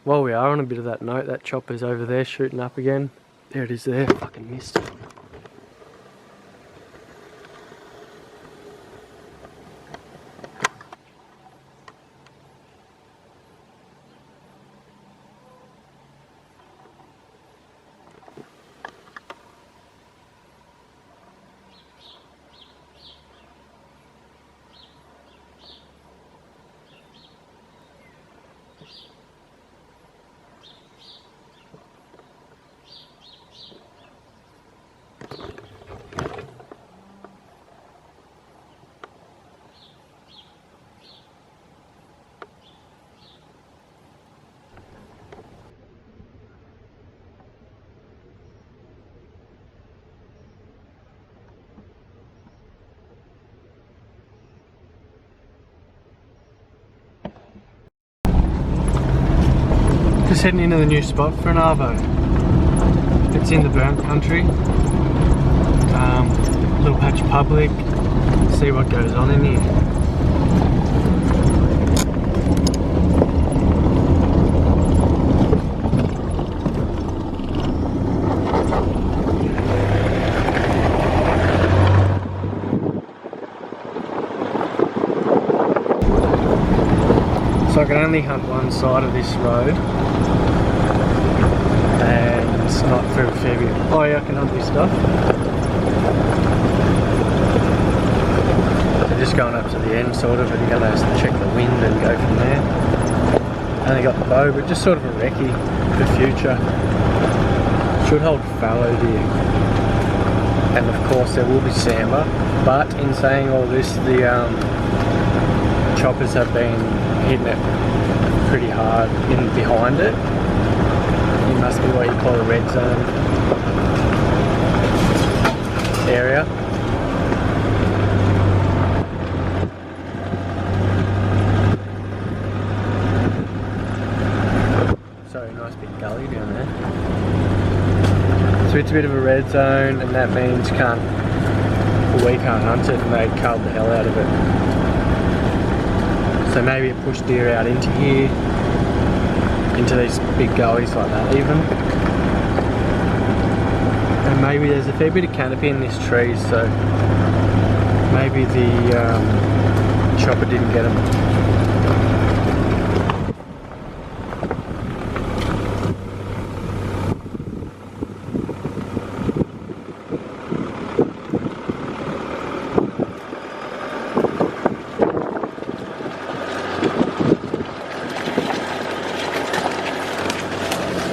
while we are on a bit of that note, that chopper's over there shooting up again. There it is there, fucking missed. Just heading into the new spot for an arvo. It's in the burnt country. Little patch of public. See what goes on in here. So I can only hunt one side of this road, and it's not very fair bit. Oh yeah, I can hunt this stuff. So just going up to the end sort of, and you're going to check the wind and go from there. Only got the bow, but just sort of a recce for future. Should hold fallow deer. And of course there will be sambar, but in saying all this, the choppers have been hitting it pretty hard in behind it. It must be what you call a red zone area. Sorry, nice big gully down there. So it's a bit of a red zone, and that means we can't hunt it, and they culled the hell out of it. So maybe it pushed deer out into here, into these big gullies like that even. And maybe there's a fair bit of canopy in this tree, so maybe the chopper didn't get them.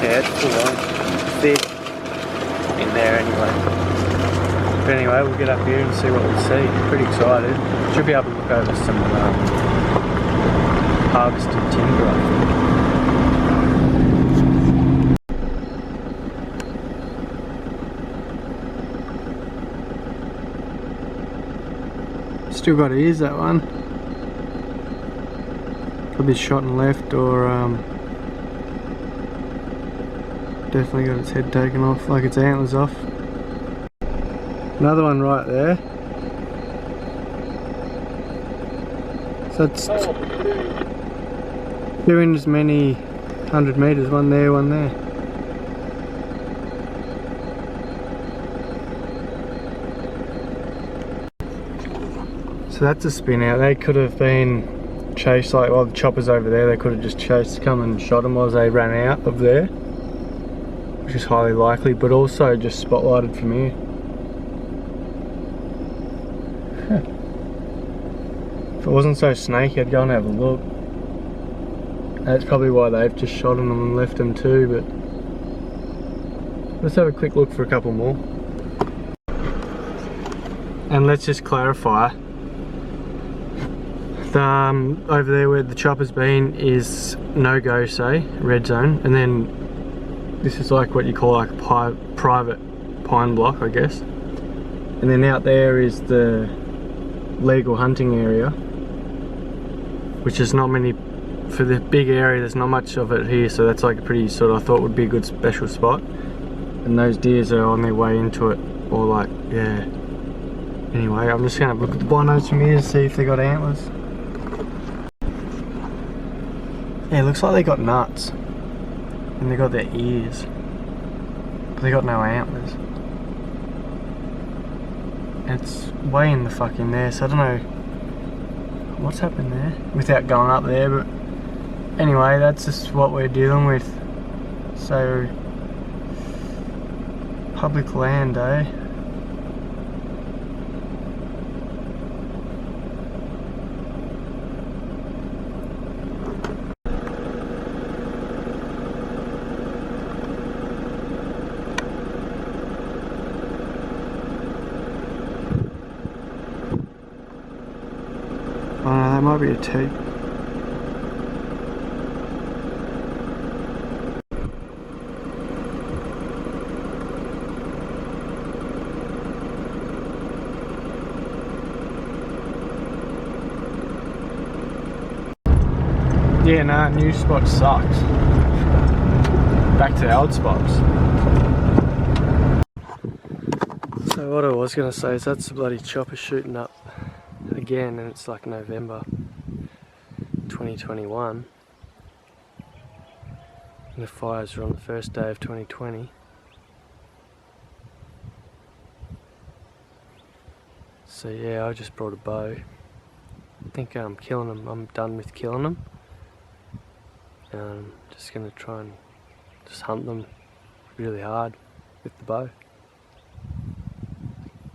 Yeah, it's full on, thick in there anyway. But anyway, we'll get up here and see what we see. Pretty excited. Should be able to look over some harvested timber, I think. Still got ears, that one. Could be shot and left, or definitely got its head taken off, like its antlers off. Another one right there. So it's doing as many 100 metres, one there, one there. So that's a spin out. They could have been chased, like while the chopper's over there, they could have just chased, come and shot them as they ran out of there. Which is highly likely, but also just spotlighted from here. If it wasn't so snaky, I'd go and have a look. That's probably why they've just shot them and left them too, but let's have a quick look for a couple more. And let's just clarify, the over there where the chopper's been is no-go, say, red zone, and then this is like what you call like a private pine block, I guess. And then out there is the legal hunting area, which is not many, for the big area there's not much of it here, so that's like a pretty sort of, I thought would be a good special spot. And those deers are on their way into it, or like, yeah. Anyway, I'm just gonna have a look at the binos from here to see if they got antlers. Yeah, it looks like they got nuts. and they got their ears, but they got no antlers. And it's way in the fucking there, so I don't know what's happened there without going up there, but anyway, that's just what we're dealing with. So, public land, eh? Oh no, that might be a T. Yeah, nah, new spot sucks. Back to the old spots. So what I was going to say is that's the bloody chopper shooting up again, and it's like November 2021. And the fires were on the first day of 2020. So yeah, I just brought a bow. I think I'm killing them. I'm done with killing them. Just gonna try and just hunt them really hard with the bow.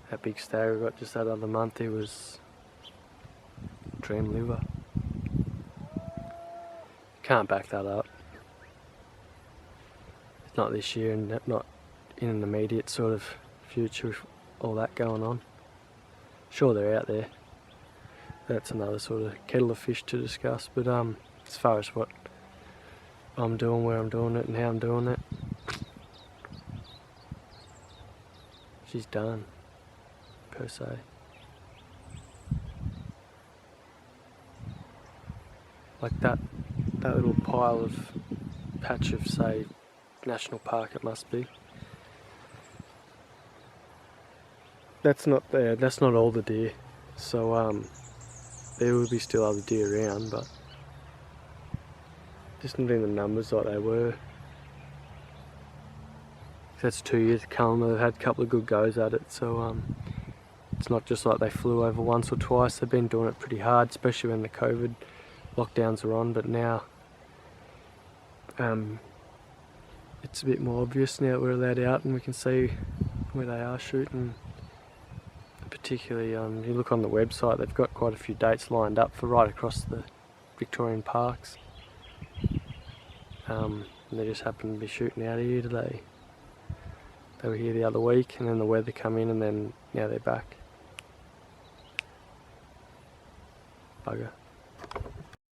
That big stag I got just that other month, he was dream liver. Can't back that up. It's not this year and not in an immediate sort of future with all that going on. Sure, they're out there. That's another sort of kettle of fish to discuss, but as far as what I'm doing, where I'm doing it and how I'm doing it, she's done, per se. Like that little pile of patch of, say, national park it must be. That's not there, that's not all the deer. So there will be still other deer around, but just not in the numbers like they were. That's 2 years of culling, they've had a couple of good goes at it, so it's not just like they flew over once or twice. They've been doing it pretty hard, especially when the COVID lockdowns are on, but now it's a bit more obvious now that we're allowed out and we can see where they are shooting. Particularly, you look on the website, they've got quite a few dates lined up for right across the Victorian parks. And they just happen to be shooting out here today. They were here the other week and then the weather come in and then now they're back. Bugger.